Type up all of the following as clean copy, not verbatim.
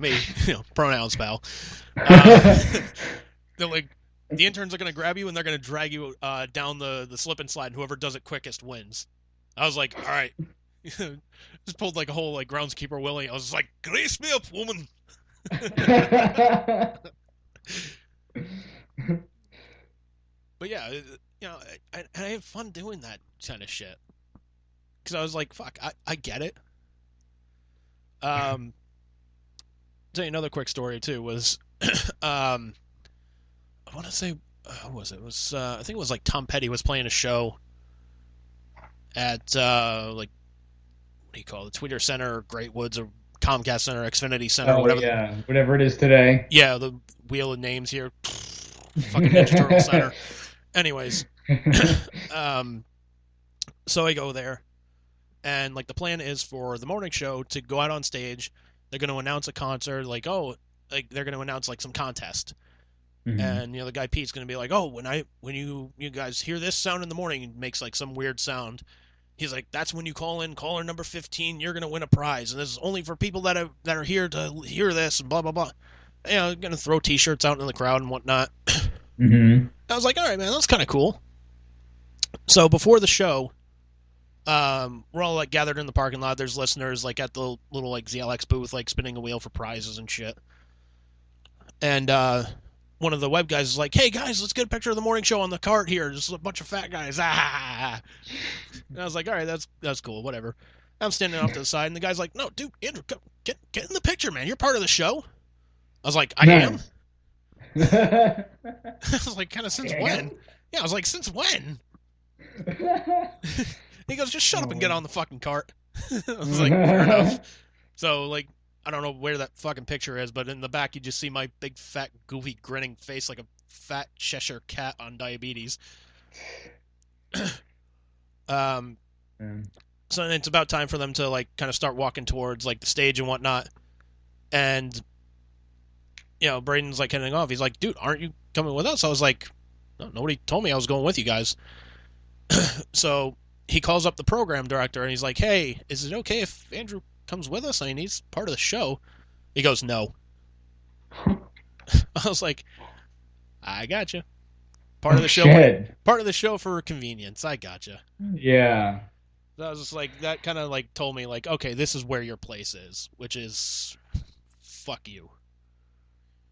Me, pronouns, pal. Uh, they're like, the interns are gonna grab you and they're gonna drag you down the slip and slide. And whoever does it quickest wins. I was like, all right. Just pulled like a whole like groundskeeper Willie. I was like, grace me up, woman. But yeah, I have fun doing that kind of shit because I was like, fuck, I get it. Um, tell you another quick story too was, um, I want to say, who was it? It was I think it was like Tom Petty was playing a show at like what do you call it, the Tweeter Center, or Great Woods, or Comcast Center, Xfinity Center, or Oh whatever. yeah, whatever it is today. Yeah, the wheel of names here, fucking Ninja Turtle Center. Anyways, um, so I go there, and like the plan is for the morning show to go out on stage. They're going to announce a concert, like like they're going to announce like some contest, Hmm. and the guy Pete's going to be like, oh, when you guys hear this sound in the morning, he makes like some weird sound. He's like, that's when you call in caller number 15. You're going to win a prize, and this is only for people that are here to hear this, and blah blah blah. Going to throw T-shirts out in the crowd and whatnot. Hmm. I was like, all right, man, that's kind of cool. So before the show, we're all like gathered in the parking lot. There's listeners like at the little like ZLX booth, like spinning a wheel for prizes and shit. And one of the web guys is like, "Hey guys, let's get a picture of the morning show on the cart here. Just a bunch of fat guys." Ah! And I was like, "All right, that's cool, whatever." I'm standing off to the side, and the guy's like, "No, dude, Andrew, come, get in the picture, man. You're part of the show." I was like, "I am." Nice. I was like, "Kind of since when?" Damn. Yeah, I was like, "Since when?" He goes, "Just shut up and get Oh. on the fucking cart." I was like, "Fair enough." So like, I don't know where that fucking picture is, but in the back you just see my big fat goofy grinning face like a fat Cheshire cat on diabetes. Um, so then it's about time for them to like kind of start walking towards like the stage and whatnot. And Braden's like heading off. He's like, "Dude, aren't you coming with us?" I was like, "No, nobody told me I was going with you guys." So he calls up the program director and he's like, "Hey, is it okay if Andrew comes with us? I mean, he's part of the show." He goes, "No." I was like, "I gotcha. Part of Oh the show when shit. part of the show for convenience. I gotcha." Yeah, So I was just like, that kind of like told me like, okay, this is where your place is, which is fuck you.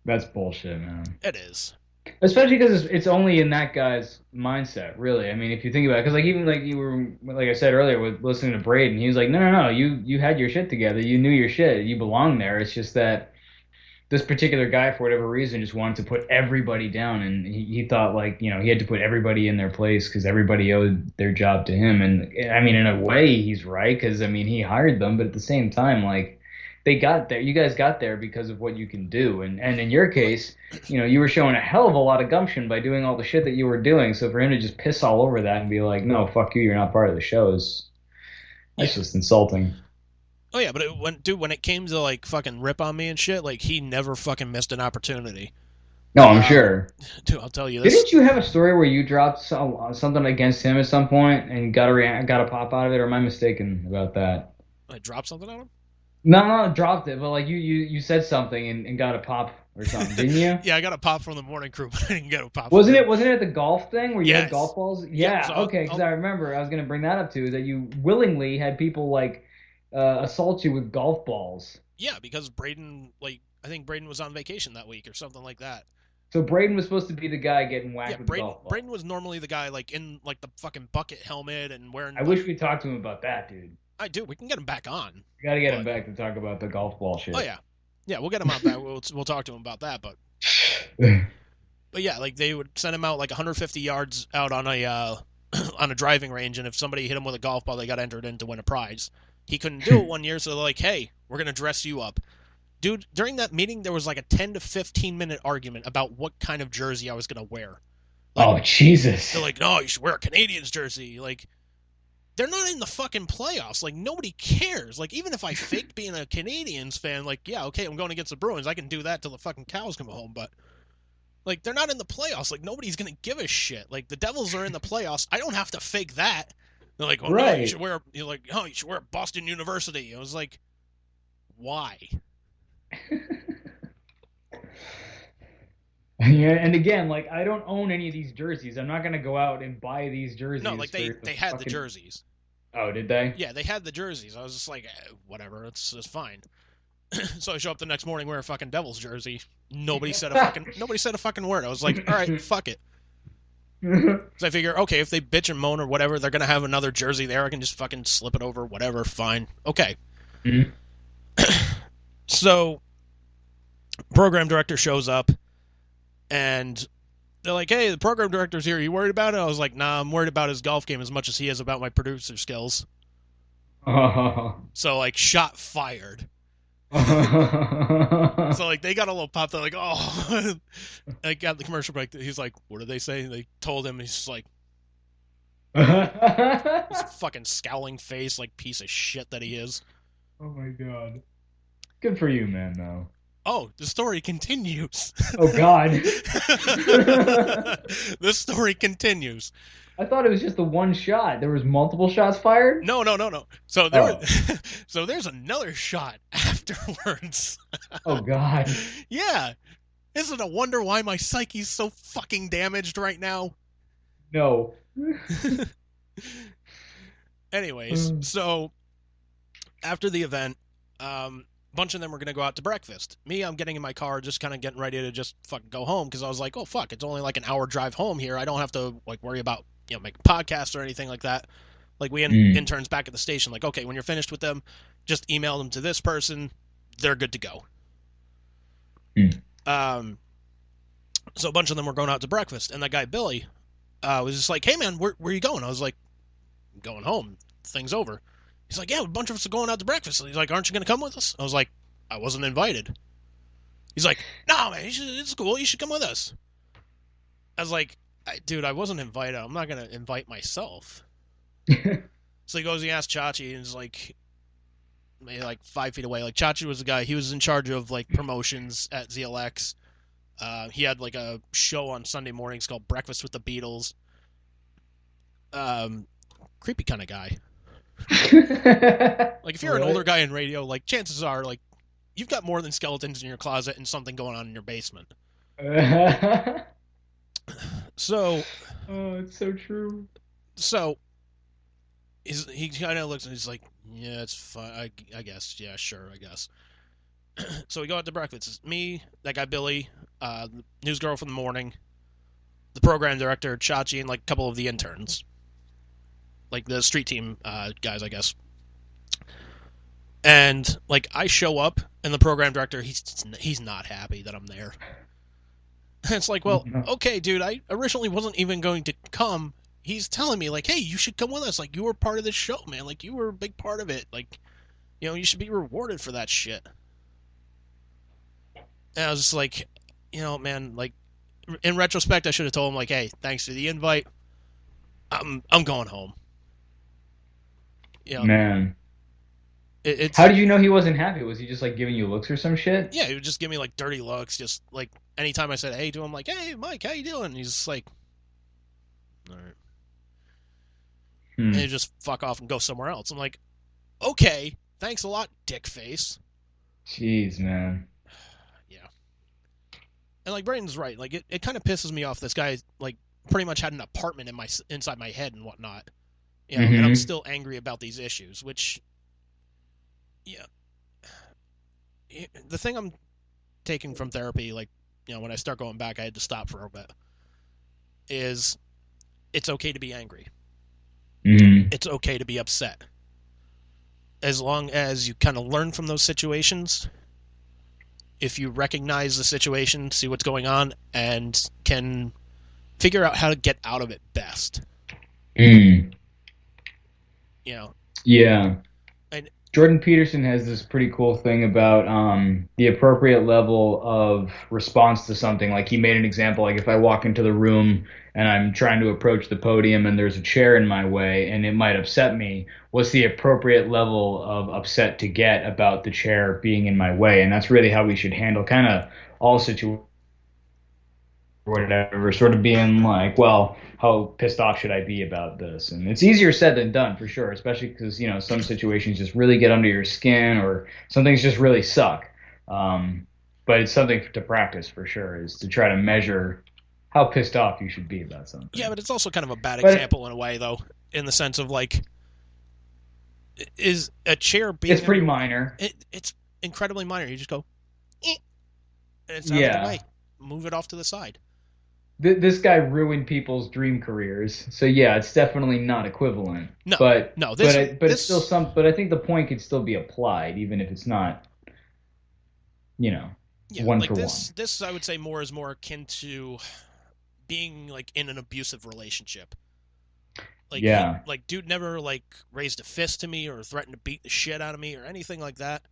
that's bullshit, man. It is. Especially because it's only in that guy's mindset, really. I mean, if you think about it, because like even like you were, like I said earlier, with listening to Braden, he was like, no, no, no, you had your shit together, you knew your shit, you belong there. It's just that this particular guy, for whatever reason, just wanted to put everybody down, and he thought like he had to put everybody in their place because everybody owed their job to him. And I mean, in a way, he's right because I mean he hired them, but at the same time, like they got there, you guys got there because of what you can do, and in your case, you were showing a hell of a lot of gumption by doing all the shit that you were doing. So for him to just piss all over that and be like, no, fuck you, you're not part of the show is that's Yeah. just insulting. Oh yeah, but when it came to like fucking rip on me and shit, like he never fucking missed an opportunity. No, I'm Um, sure. Dude, I'll tell you this. Didn't you have a story where you dropped something against him at some point and got a pop out of it, or am I mistaken about that? I dropped something on him. No, no, dropped it, but like you said something and got a pop or something, didn't you? Yeah, I got a pop from the morning crew, but I didn't get a pop from Wasn't him. it wasn't it the golf thing where you had golf Yes. balls? Yep. Yeah, So okay, because I remember I was gonna bring that up too, is that you willingly had people like assault you with golf balls. yeah, because Braden, like, I think Braden was on vacation that week or something like that. So Braden was supposed to be the guy getting Yeah, whacked with the Braden golf Braden ball. was normally the guy like in like the fucking bucket helmet and wearing I like, wish we talked to him about that, dude. I do. We can get him back on, We got to get him but back to talk about the golf ball oh shit. yeah, yeah, we'll get him out back. We'll talk to him about that. But yeah, like they would send him out like 150 yards out on a on a driving range, and if somebody hit him with a golf ball, they got entered in to win a prize. He couldn't do it one year, so they're like, "Hey, we're gonna dress you up." Dude, during that meeting, there was like a 10 to 15-minute argument about what kind of jersey I was gonna wear. Like, Oh, Jesus. they're like, "No, you should wear a Canadians jersey." Like, they're not in the fucking playoffs. Like, nobody cares. Like, even if I faked being a Canadians fan, like, yeah, okay, I'm going against the Bruins. I can do that till the fucking cows come home. But, like, they're not in the playoffs. Like, nobody's going to give a shit. Like, the Devils are in the playoffs. I don't have to fake that. They're like, oh, no, you should Right. wear, you're like, oh, you should wear Boston University. I was like, why? Yeah, and again, like I don't own any of these jerseys. I'm not gonna go out and buy these No, jerseys like for the they had the fucking. jerseys. Oh, did they? Yeah, they had the jerseys. I was just like, whatever, it's fine. So I show up the next morning wearing a fucking Devils jersey. Nobody said a fucking word. I was like, all right, fuck it. Because I figure, okay, if they bitch and moan or whatever, they're gonna have another jersey there. I can just fucking slip it over, whatever, fine, okay. Mhm. So program director shows up and they're like, hey, the program director's here. Are you worried about it? I was like, nah, I'm worried about his golf game as much as he is about my producer skills. Oh. So like, shot fired. So like, they got a little pop. They're like, oh, I got the commercial break. He's like, what did they say? They told him. He's just like, this fucking scowling face, like piece of shit that he is. Oh my God. Good for you, man, though. Oh, the story continues. Oh God. The story continues. I thought it was just the one shot. There was multiple shots fired? No, no, no, no. So Oh. so there's another shot afterwards. Oh God. Yeah, isn't it a wonder why my psyche's so fucking damaged right now? No. Anyways, so after the event, a bunch of them were gonna go out to breakfast. Me, I'm getting in my car, just kind of getting ready to just fucking go home because I was like, oh fuck, it's only like an hour drive home here. I don't have to like worry about making podcasts or anything like that. Like we Mm. interns back at the station, like okay, when you're finished with them, just email them to this person. They're good to go. Mm. Um, so a bunch of them were going out to breakfast, and that guy Billy was just like, "Hey man, where are you going?" I was like, "I'm going home. Thing's over." He's like, "Yeah, a bunch of us are going out to breakfast." He's like, "Aren't you going to come with us?" I was like, "I wasn't invited." He's like, "No man, it's cool. You should come with us." I was like, "Dude, I wasn't invited. I'm not going to invite myself." So he goes, he asks Chachi, and he's like, maybe like 5 feet away. Like Chachi was the guy. He was in charge of like promotions at ZLX. He had like a show on Sunday mornings called Breakfast with the Beatles. Creepy kind of guy. Like if you're an Really? older guy in radio, like chances are like you've got more than skeletons in your closet and something going on in your basement. So Oh, it's so true. so he kind of looks and he's like, yeah, it's fine. I guess. Yeah, sure, I guess. So we go out to breakfast. It's me, that guy Billy, the news girl from the morning, the program director Chachi, and like a couple of the interns, like the street team guys, I guess. And like I show up, and the program director he's not happy that I'm there. And it's like, well, okay, dude, I originally wasn't even going to come. He's telling me like, hey, you should come with us. Like you were part of this show, man. Like you were a big part of it. Like you should be rewarded for that shit. And I was just like, man, like in retrospect, I should have told him like, hey, thanks for the invite. I'm going home. You know, Man. it's How did you know he wasn't happy? Was he just like giving you looks or some shit? yeah, he would just give me like dirty looks. Just like anytime I said hey to him, like, hey, Mike, how you doing? And he's just like, all right, and Hmm. he'd just fuck off and go somewhere else. I'm like, okay, thanks a lot, dick face. Jeez, man. Yeah, and like Braden's right. Like it kind of pisses me off. This guy like pretty much had an apartment in my inside my head and whatnot. And I'm Hmm. still angry about these issues. Which, yeah, the thing I'm taking from therapy, like when I start going back, I had to stop for a bit. Is it's okay to be angry. Hmm. It's okay to be upset. As long as you kind of learn from those situations, if you recognize the situation, see what's going on, and can figure out how to get out of it best. Mm. You know, Yeah. and Jordan Peterson has this pretty cool thing about the appropriate level of response to something. Like he made an example, like if I walk into the room and I'm trying to approach the podium and there's a chair in my way and it might upset me, what's the appropriate level of upset to get about the chair being in my way? And that's really how we should handle kind of all situations or whatever, sort of being like, well, how pissed off should I be about this? And it's easier said than done for sure, especially because, some situations just really get under your skin or some things just really suck. But it's something to practice for sure, is to try to measure how pissed off you should be about Yeah, something. but it's also kind of a bad But example in a way, though, in the sense of like, is a chair it's being in pretty your minor. it's incredibly minor. You just go, eh, and it's out of the way. Yeah. Move it off to the side. This guy ruined people's dream careers. So yeah, it's definitely not equivalent. No, But no, but this I, but it's still this some. But I think the point could still be applied, even if it's not, you know, yeah, one like for one. this I would say more is more akin to being like in an abusive relationship. Like he Yeah. like dude never like raised a fist to me or threatened to beat the shit out of me or anything like that.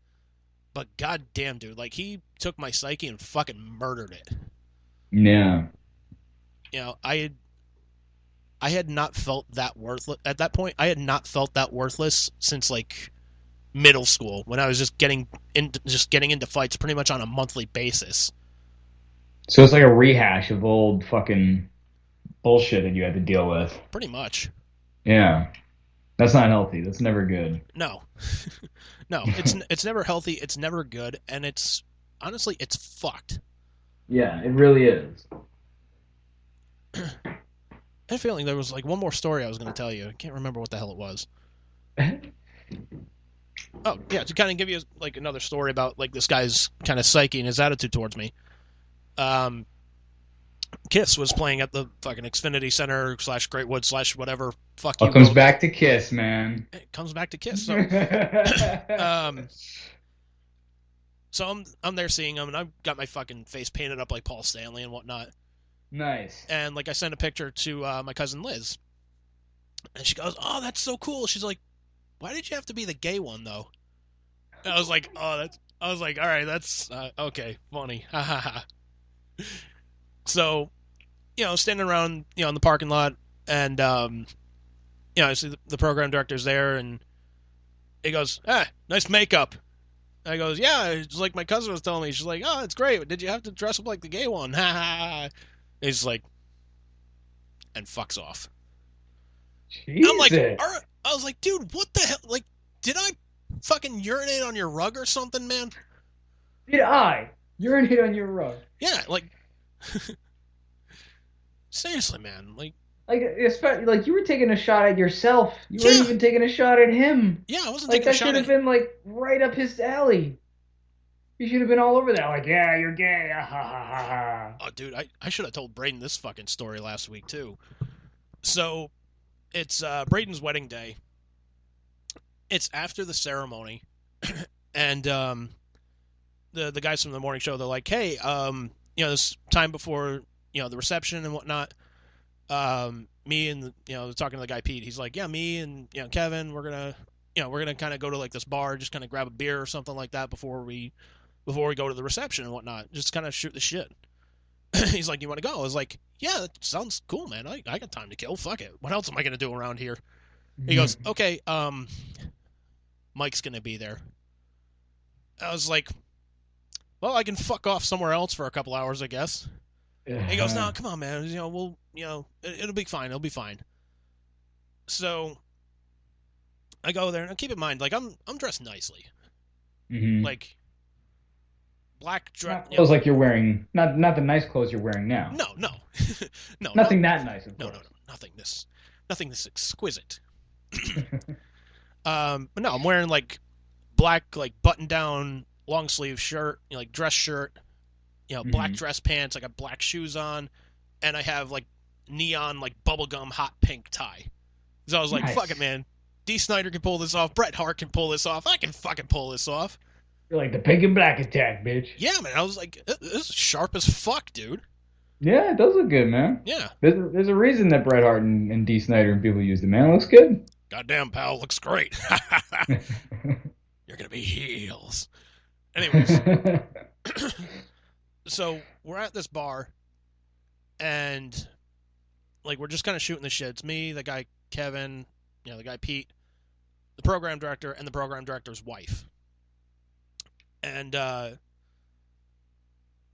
But goddamn, dude, like he took my psyche and fucking murdered it. Yeah. I had not felt that worthless at that point. I had not felt that worthless since like middle school when I was just getting into fights pretty much on a monthly basis. So it's like a rehash of old fucking bullshit that you had to deal with. Pretty much. Yeah. That's not healthy. That's never good. No. No, it's never healthy, it's never good, and it's honestly it's fucked. Yeah, it really is. I had a feeling there was like one more story I was going to tell you. I can't remember what the hell it was. Oh, yeah, to kind of give you like another story about like this guy's kind of psyche and his attitude towards me. Um, Kiss was playing at the fucking Xfinity Center slash Greatwood slash whatever fuck All you comes go. back to Kiss, man. It comes back to Kiss. So, um, so I'm there seeing him, and I've got my fucking face painted up like Paul Stanley and whatnot. Nice. And like I sent a picture to my cousin Liz, and she goes, "Oh, that's so cool." She's like, "Why did you have to be the gay one though?" And I was like, "Oh, that's." I was like, "All right, that's okay, funny." Ha ha ha. So standing around, in the parking lot, and I see the program director's there, and he goes, "Ah, nice makeup." And I goes, "Yeah, it's like my cousin was telling me." She's like, "Oh, it's great. Did you have to dress up like the gay one?" Ha ha ha. He's like, and fucks off. I'm like, Jesus. I was like, dude, what the hell? Like, did I fucking urinate on your rug or something, man? Did I urinate on your rug? Yeah, like, seriously, man. Like, Like, especially, like you were taking a shot at yourself. You weren't yeah, even taking a shot at him. yeah, I wasn't Like taking a that shot should have at. been like right up his alley. You should have been all over that. Like, yeah, you're gay. Ah, ha, ha, ha, ha. Oh, dude, I should have told Braden this fucking story last week too. So it's Braden's wedding day. It's after the ceremony, and the guys from the morning show, they're like, hey, this time before the reception and whatnot. Me and talking to the guy Pete. He's like, yeah, me and Kevin, we're gonna kind of go to like this bar, just kind of grab a beer or something like that before we go to the reception and whatnot, just kind of shoot the shit. He's like, you want to go? I was like, yeah, that sounds cool, man. I got time to kill. Fuck it. What else am I gonna do around here? He goes, okay, Mike's gonna be there. I was like, well, I can fuck off somewhere else for a couple hours, I guess. And he goes, no, come on, man. It'll be fine. It'll be fine. So I go there, and keep in mind, like I'm dressed nicely, Mm-hmm. like black dress. Not clothes like you're wearing. Not the nice clothes you're wearing now. No, no, no, Nothing that nice, of no, no, course. nothing this exquisite. But no, I'm wearing like black, like button down, long sleeve shirt, like dress shirt, black Hmm. dress pants. I got black shoes on, and I have like neon, like bubblegum hot pink tie. So I was like, fuck it, Nice. man. D. Snyder can pull this off. Bret Hart can pull this off. I can fucking pull this off. You're like the pink and black attack, bitch. Yeah, man. I was like, this is sharp as fuck, dude. Yeah, it does look good, man. Yeah. There's a reason that Bret Hart and D. Snyder and people use it, man. It looks good. Goddamn, pal. Looks great. You're going to be heels. Anyways, so we're at this bar, and like we're just kind of shooting the shit. It's me, the guy Kevin, the guy Pete, the program director, and the program director's wife. And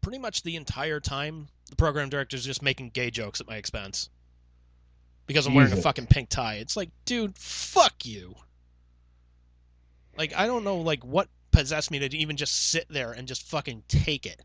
pretty much the entire time, the program director's just making gay jokes at my expense because I'm wearing a Jesus. fucking pink tie. It's like, dude, fuck you. Like, I don't know, like, what possess me to even just sit there and just fucking take it.